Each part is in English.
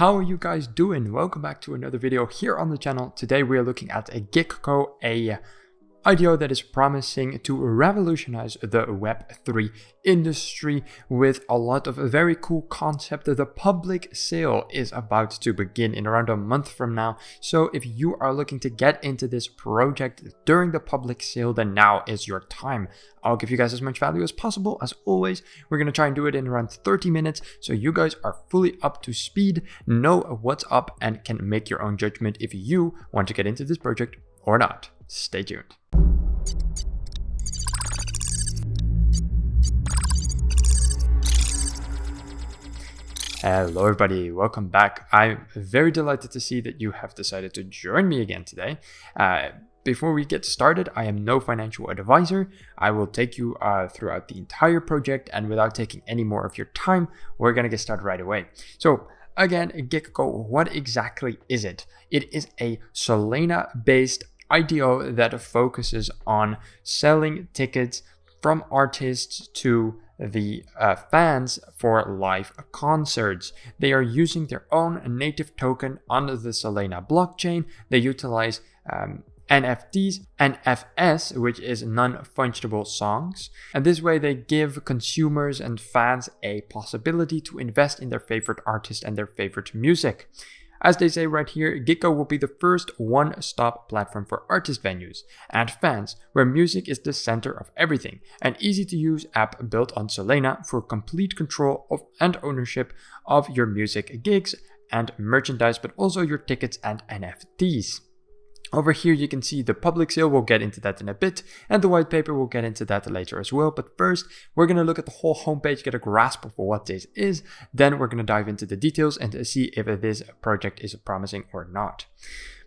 How are you guys doing? Welcome back to another video here on the channel. Today we are looking at a Gigco, a IDO that is promising to revolutionize the Web3 industry with a lot of very cool concept. The public sale is about to begin in around a month from now. So if you are looking to get into this project during the public sale, then now is your time. I'll give you guys as much value as possible. As always, we're going to try and do it in around 30 minutes. So you guys are fully up to speed, know what's up, and can make your own judgment if you want to get into this project or not. Stay tuned. Hello everybody, welcome back. I'm very delighted to see that you have decided to join me again today. Before we get started, I am no financial advisor. I will take you throughout the entire project, and without taking any more of your time, we're going to get started right away. So again, Gigco, what exactly is it? It is a Solana-based IDO that focuses on selling tickets from artists to the fans for live concerts. They are using their own native token on the Solana blockchain. They utilize NFTs, NFS, which is non-fungible songs. And this way they give consumers and fans a possibility to invest in their favorite artist and their favorite music. As they say right here, Gigco will be the first one-stop platform for artist venues and fans, where music is the center of everything. An easy-to-use app built on Solana for complete control of and ownership of your music gigs and merchandise, but also your tickets and NFTs. Over here you can see the public sale. We'll get into that in a bit, and the white paper, we'll get into that later as well. But first, we're going to look at the whole homepage, get a grasp of what this is. Then we're going to dive into the details and see if this project is promising or not.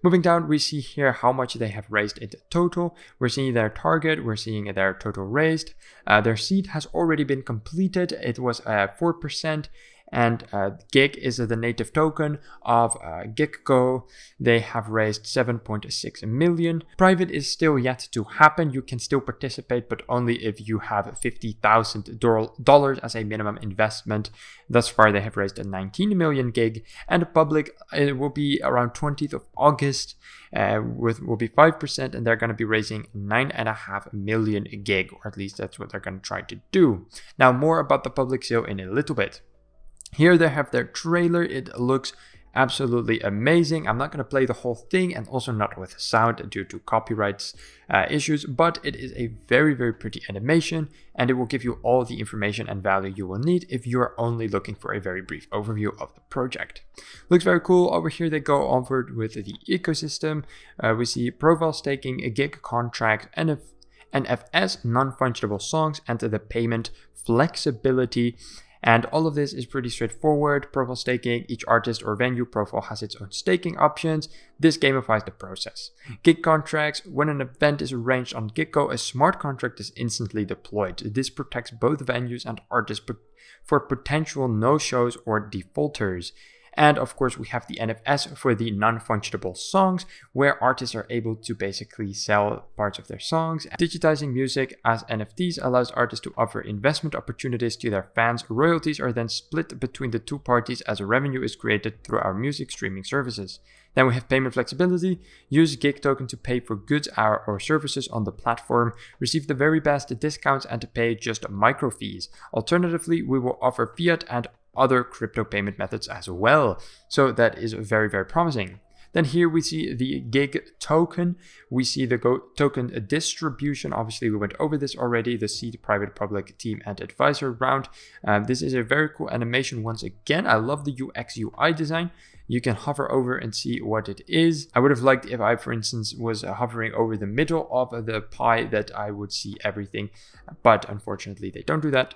Moving down, we see here how much they have raised in total. We're seeing their target, we're seeing their total raised. Their seed has already been completed. It was 4%. And Gig is the native token of Gigco. They have raised 7.6 million. Private is still yet to happen. You can still participate, but only if you have $50,000 as a minimum investment. Thus far, they have raised 19 million Gig. And public, it will be around 20th of August. Will be 5%, and they're going to be raising 9.5 million Gig, or at least that's what they're going to try to do. Now, more about the public sale in a little bit. Here they have their trailer. It looks absolutely amazing. I'm not going to play the whole thing, and also not with sound due to copyrights issues, but it is a very, very pretty animation, and it will give you all the information and value you will need if you are only looking for a very brief overview of the project. Looks very cool. Over here they go onward with the ecosystem. We see profile staking, a gig contract, NFS, non-fungible songs, and the payment flexibility. And all of this is pretty straightforward. Profile staking, each artist or venue profile has its own staking options. This gamifies the process. Gig contracts, when an event is arranged on Gigco, a smart contract is instantly deployed. This protects both venues and artists for potential no-shows or defaulters. And of course, we have the NFS for the non-fungible songs, where artists are able to basically sell parts of their songs. Digitizing music as NFTs allows artists to offer investment opportunities to their fans. Royalties are then split between the two parties as revenue is created through our music streaming services. Then we have payment flexibility. Use Gig token to pay for goods or services on the platform. Receive the very best discounts and to pay just micro fees. Alternatively, we will offer fiat and other crypto payment methods as well. So that is very, very promising. Then here we see the Gig token. We see the token distribution. Obviously, we went over this already, the seed, private, public, team, and advisor round. This is a very cool animation once again. I love the UX UI design. You can hover over and see what it is. I would have liked if I, for instance, was hovering over the middle of the pie, that I would see everything. But unfortunately, they don't do that.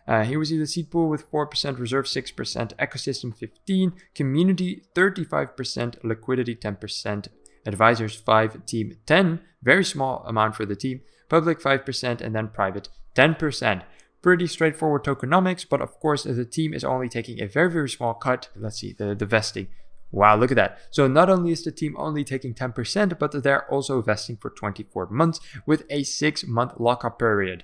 Here we see the seed pool with 4%, reserve 6%, ecosystem 15%, community 35%, liquidity 10%, advisors 5%, team 10%, very small amount for the team, public 5%, and then private 10%. Pretty straightforward tokenomics, but of course the team is only taking a very, very small cut. Let's see, the vesting. Wow, look at that. So not only is the team only taking 10%, but they're also vesting for 24 months with a 6-month lockup period.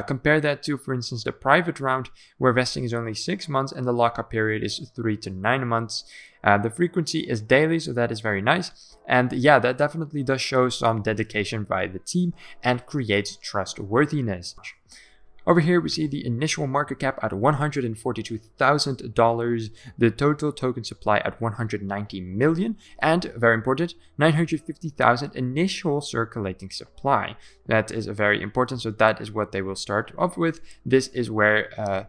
Compare that to, for instance, the private round, where vesting is only 6 months and the lockup period is 3 to 9 months. The frequency is daily, so that is very nice. And yeah, that definitely does show some dedication by the team and creates trustworthiness. Over here, we see the initial market cap at $142,000, the total token supply at 190 million, and very important, 950,000 initial circulating supply. That is very important, so that is what they will start off with. This is where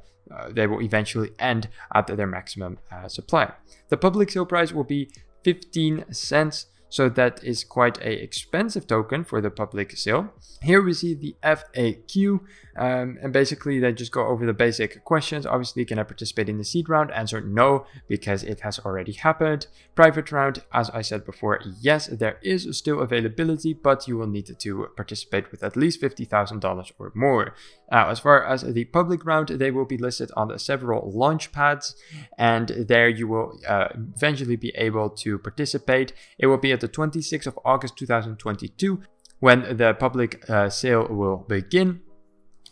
they will eventually end at their maximum supply. The public sale price will be 15 cents. So that is quite an expensive token for the public sale. Here we see the FAQ, and basically they just go over the basic questions. Obviously, can I participate in the seed round? Answer no, because it has already happened. Private round, as I said before, yes, there is still availability, but you will need to participate with at least $50,000 or more. As far as the public round, they will be listed on several launch pads, and there you will eventually be able to participate. It will be at the 26th of August 2022 when the public sale will begin.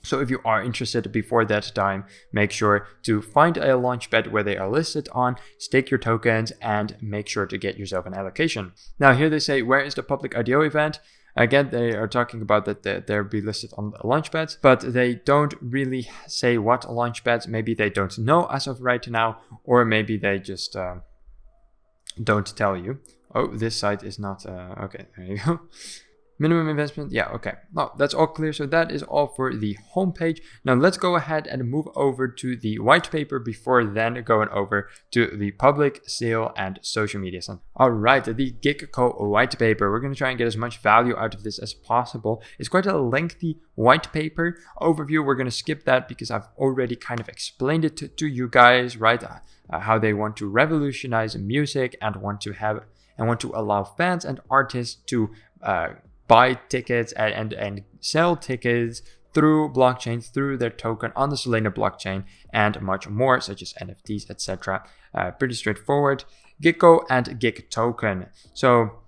So if you are interested before that time, make sure to find a launchpad where they are listed on, stake your tokens, and make sure to get yourself an allocation. Now here they say, where is the public IDO event? Again, they are talking about that they'll be listed on the launchpads, but they don't really say what launchpads. Maybe they don't know as of right now, or maybe they just don't tell you. Oh, this site is not, okay, there you go. Minimum investment, yeah, okay. No, that's all clear. So that is all for the homepage. Now let's go ahead and move over to the white paper before then going over to the public sale and social media. All right, the Gigco white paper. We're going to try and get as much value out of this as possible. It's quite a lengthy white paper overview. We're going to skip that because I've already kind of explained it to you guys, right? How they want to revolutionize music and want to allow fans and artists to buy tickets and sell tickets through blockchains, through their token on the Solana blockchain, and much more, such as NFTs, etc. Pretty straightforward. Gigco and Gig token. So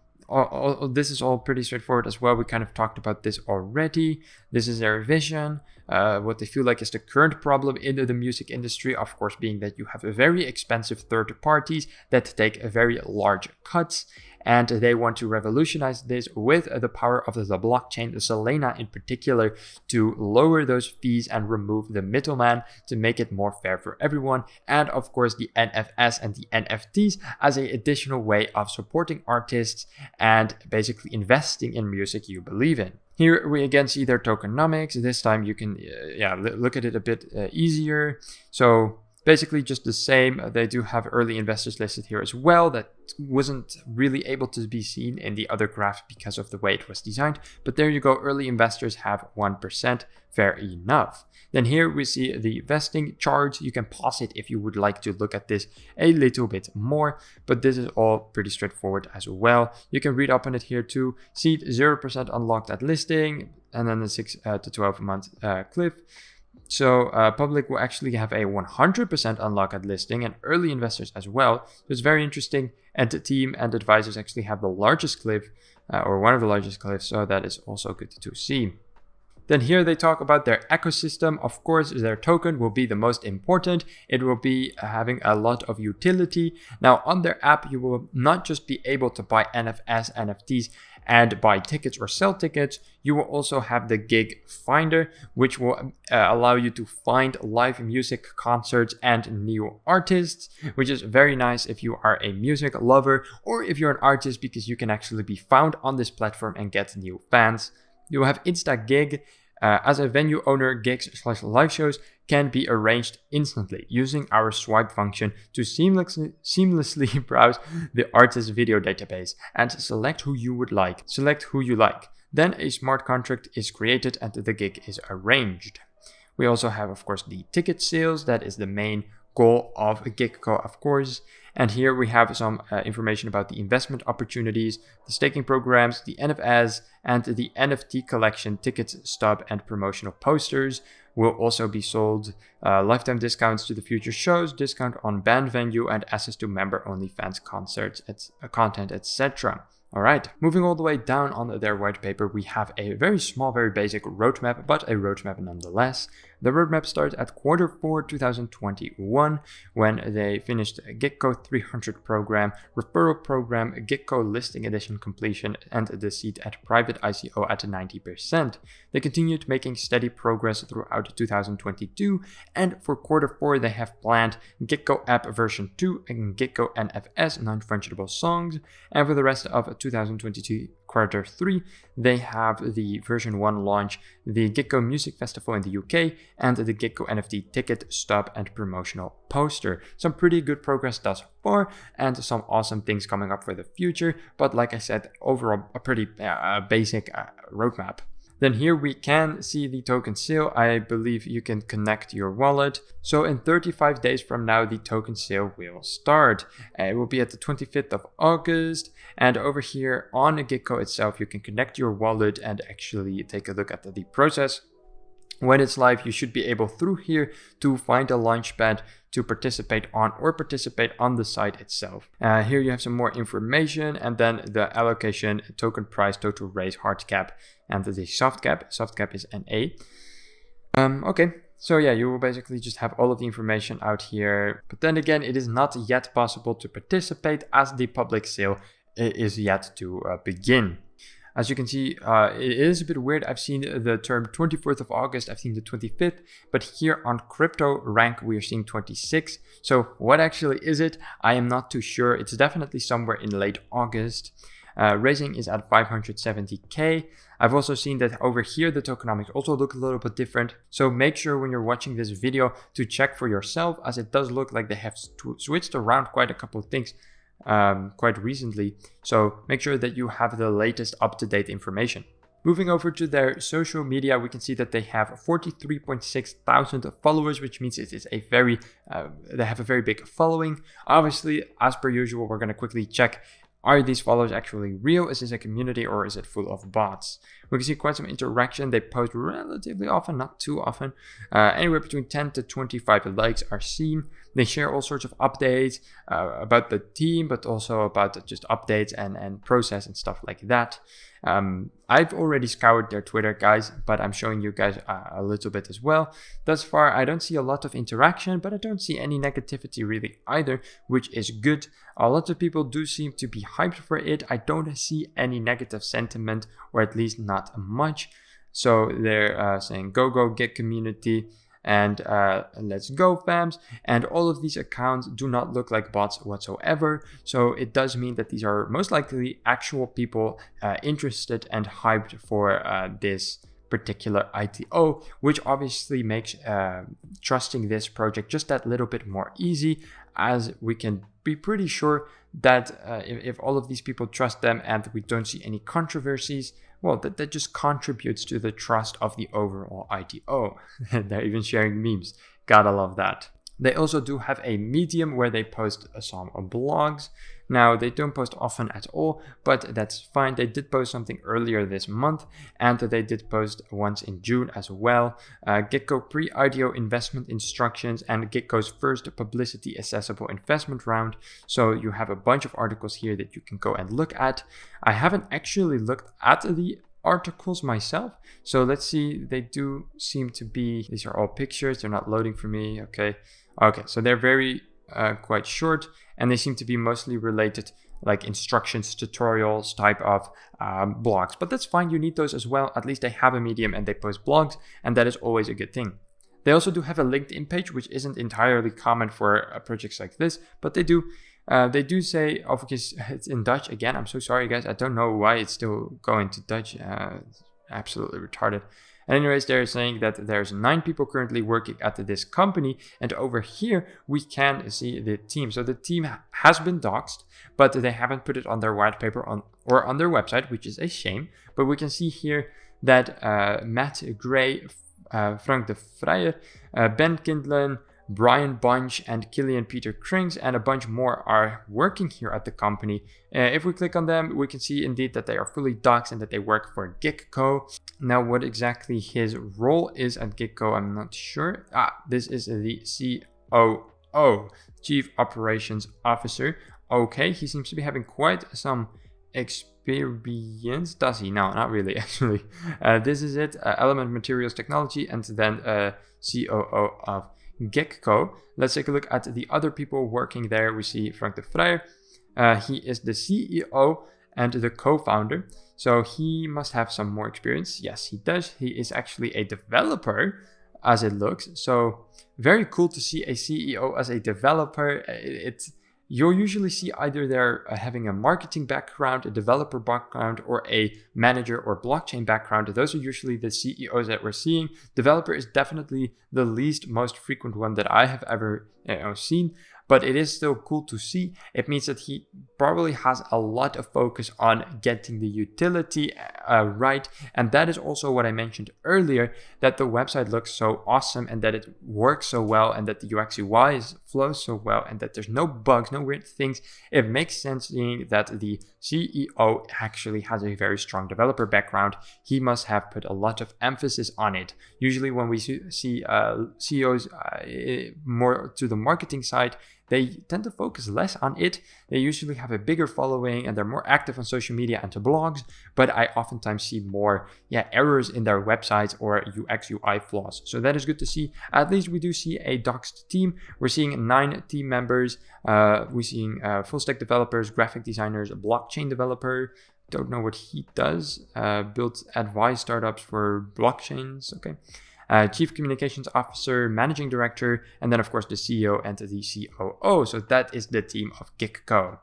this is all pretty straightforward as well. We kind of talked about this already. This is their vision. What they feel like is the current problem in the music industry, of course, being that you have very expensive third parties that take very large cuts. And they want to revolutionize this with the power of the blockchain, the Solana in particular, to lower those fees and remove the middleman to make it more fair for everyone. And of course, the NFS and the NFTs as an additional way of supporting artists and basically investing in music you believe in. Here we again see their tokenomics. This time you can look at it a bit easier. So basically just the same. They do have early investors listed here as well. That wasn't really able to be seen in the other graph because of the way it was designed. But there you go. Early investors have 1%. Fair enough. Then here we see the vesting chart. You can pause it if you would like to look at this a little bit more. But this is all pretty straightforward as well. You can read up on it here too. Seed 0% unlocked at listing. And then the 6 to 12 month cliff. So public will actually have a 100% unlock at listing and early investors as well. So it's very interesting. And the team and advisors actually have the largest cliff or one of the largest cliffs. So that is also good to see. Then here they talk about their ecosystem. Of course, their token will be the most important. It will be having a lot of utility. Now on their app, you will not just be able to buy NFS, NFTs, and buy tickets or sell tickets. You will also have the Gig Finder, which will allow you to find live music concerts and new artists, which is very nice if you are a music lover or if you're an artist, because you can actually be found on this platform and get new fans. You will have Insta Gig. As a venue owner, gigs/live shows can be arranged instantly using our swipe function to seamlessly browse the artist's video database and select who you like. Then a smart contract is created and the gig is arranged. We also have, of course, the ticket sales. That is the main goal of Gigco, of course. And here we have some information about the investment opportunities, the staking programs, the NFS, and the NFT collection, tickets, stub, and promotional posters will also be sold. Lifetime discounts to the future shows, discount on band venue, and access to member-only fans concerts, content, etc. All right, moving all the way down on their white paper, we have a very small, very basic roadmap, but a roadmap nonetheless. The roadmap starts at Q4 2021 when they finished a Gigco 300 program, referral program, Gigco listing edition completion, and the seat at private ICO at 90%. They continued making steady progress throughout 2022, and for Q4 they have planned Gigco app version 2 and Gigco NFS non-fungible songs, and for the rest of 2022 Q3, they have the version 1 launch, the Gigco Music Festival in the UK, and the Gigco NFT ticket, stub, and promotional poster. Some pretty good progress thus far, and some awesome things coming up for the future, but like I said, overall a pretty basic roadmap. Then here we can see the token sale. I believe you can connect your wallet. So in 35 days from now, the token sale will start. It will be at the 25th of August. And over here on Gigco itself, you can connect your wallet and actually take a look at the process. When it's live, you should be able through here to find a launchpad to participate on or participate on the site itself. Here you have some more information, and then the allocation, token price, total raise, hard cap, and the soft cap. Soft cap is NA. Okay, so yeah, you will basically just have all of the information out here. But then again, it is not yet possible to participate as the public sale is yet to begin. As you can see, it is a bit weird. I've seen the term 24th of August, I've seen the 25th, but here on Crypto Rank, we are seeing 26. So what actually is it? I am not too sure. It's definitely somewhere in late August. Raising is at 570k. I've also seen that over here, the tokenomics also look a little bit different. So make sure when you're watching this video to check for yourself, as it does look like they have switched around quite a couple of things quite recently, so make sure that you have the latest up-to-date information. Moving over to their social media, we can see that they have 43.6 thousand followers, which means it is a very they have a very big following. Obviously, as per usual, we're going to quickly check, are these followers actually real? Is this a community or is it full of bots? We can see quite some interaction. They post relatively often, not too often. Anywhere between 10 to 25 likes are seen. They share all sorts of updates about the team, but also about just updates and process and stuff like that. I've already scoured their Twitter, guys, but I'm showing you guys a little bit as well. Thus far, I don't see a lot of interaction, but I don't see any negativity really either, which is good. A lot of people do seem to be hyped for it. I don't see any negative sentiment, or at least not much. So they're saying go get community, and let's go fams. And all of these accounts do not look like bots whatsoever, so it does mean that these are most likely actual people interested and hyped for this particular ITO, which obviously makes trusting this project just that little bit more easy, as we can be pretty sure that if all of these people trust them and we don't see any controversies, well, that just contributes to the trust of the overall ITO. They're even sharing memes. Gotta love that. They also do have a Medium where they post some blogs. Now, they don't post often at all, but that's fine. They did post something earlier this month, and they did post once in June as well. Gigco pre-IDO investment instructions and Gigco's first publicity accessible investment round. So you have a bunch of articles here that you can go and look at. I haven't actually looked at the articles myself, so let's see. They do seem to be, these are all pictures, they're not loading for me. Okay, so they're very quite short, and they seem to be mostly related like instructions, tutorials type of blogs, but that's fine. You need those as well. At least they have a Medium and they post blogs, and that is always a good thing. They also do have a LinkedIn page, which isn't entirely common for projects like this, but they do. They do say, of course, it's in Dutch again. I'm so sorry, guys. I don't know why it's still going to Dutch. It's absolutely retarded. Anyways, they're saying that there's 9 people currently working at this company, and over here we can see the team. So the team has been doxed, but they haven't put it on their white paper or on their website, which is a shame. But we can see here that Matt Gray, Frank de Vrijer, Ben Kindlen, Brian Bunch and Killian Peter Krings and a bunch more are working here at the company. If we click on them, we can see indeed that they are fully doxed and that they work for Gigco. Now, what exactly his role is at Gigco, I'm not sure. This is the COO, Chief Operations Officer. Okay, he seems to be having quite some experience. Does he? No, not really, actually. This is it, Element Materials Technology, and then COO of Gigco. Let's take a look at the other people working there. We see Frank de Vrij. He is the CEO and the co-founder, so he must have some more experience. Yes, he does. He is actually a developer, as it looks. So very cool to see a CEO as a developer. You'll usually see either they're having a marketing background, a developer background, or a manager or blockchain background. Those are usually the CEOs that we're seeing. Developer is definitely the least most frequent one that I have ever seen, but it is still cool to see. It means that he probably has a lot of focus on getting the utility right. And that is also what I mentioned earlier, that the website looks so awesome and that it works so well and that the UX UI flows so well and that there's no bugs, no weird things. It makes sense seeing that the CEO actually has a very strong developer background. He must have put a lot of emphasis on it. Usually when we see CEOs more to the marketing side, they tend to focus less on it. They usually have a bigger following and they're more active on social media and to blogs, but I oftentimes see more errors in their websites or UX UI flaws. So that is good to see. At least we do see a doxed team. We're seeing 9 team members. We're seeing full stack developers, graphic designers, a blockchain developer. Don't know what he does. Builds advice startups for blockchains. Okay. Chief Communications Officer, Managing Director, and then of course the CEO and the COO. So that is the team of Gigco.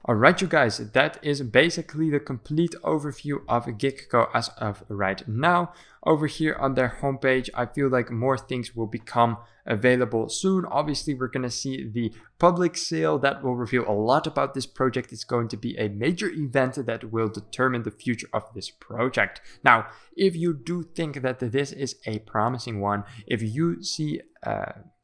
Alright you guys, that is basically the complete overview of Gigco as of right now. Over here on their homepage, I feel like more things will become available soon. Obviously, we're going to see the public sale that will reveal a lot about this project. It's going to be a major event that will determine the future of this project. Now, if you do think that this is a promising one, if you see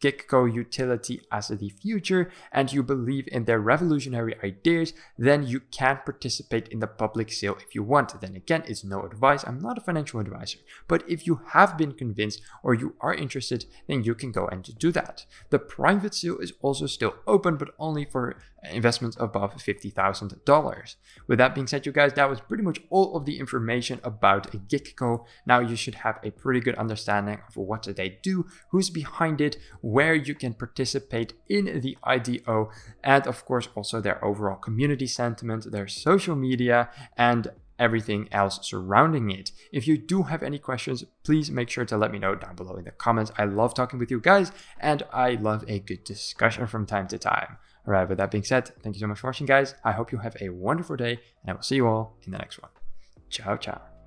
Gigco utility as the future and you believe in their revolutionary ideas, then you can participate in the public sale if you want. Then again, it's no advice. I'm not a financial advisor. But if you have been convinced or you are interested, then you can go and do that. The private sale is also still open, but only for investments above $50,000. With that being said, you guys, that was pretty much all of the information about Gigco. Now you should have a pretty good understanding of what they do, who's behind it, where you can participate in the IDO, and of course also their overall community sentiment, their social media, and everything else surrounding it. If you do have any questions, please make sure to let me know down below in the comments. I love talking with you guys, and I love a good discussion from time to time. All right, with that being said, thank you so much for watching, guys. I hope you have a wonderful day, and I will see you all in the next one. Ciao, ciao.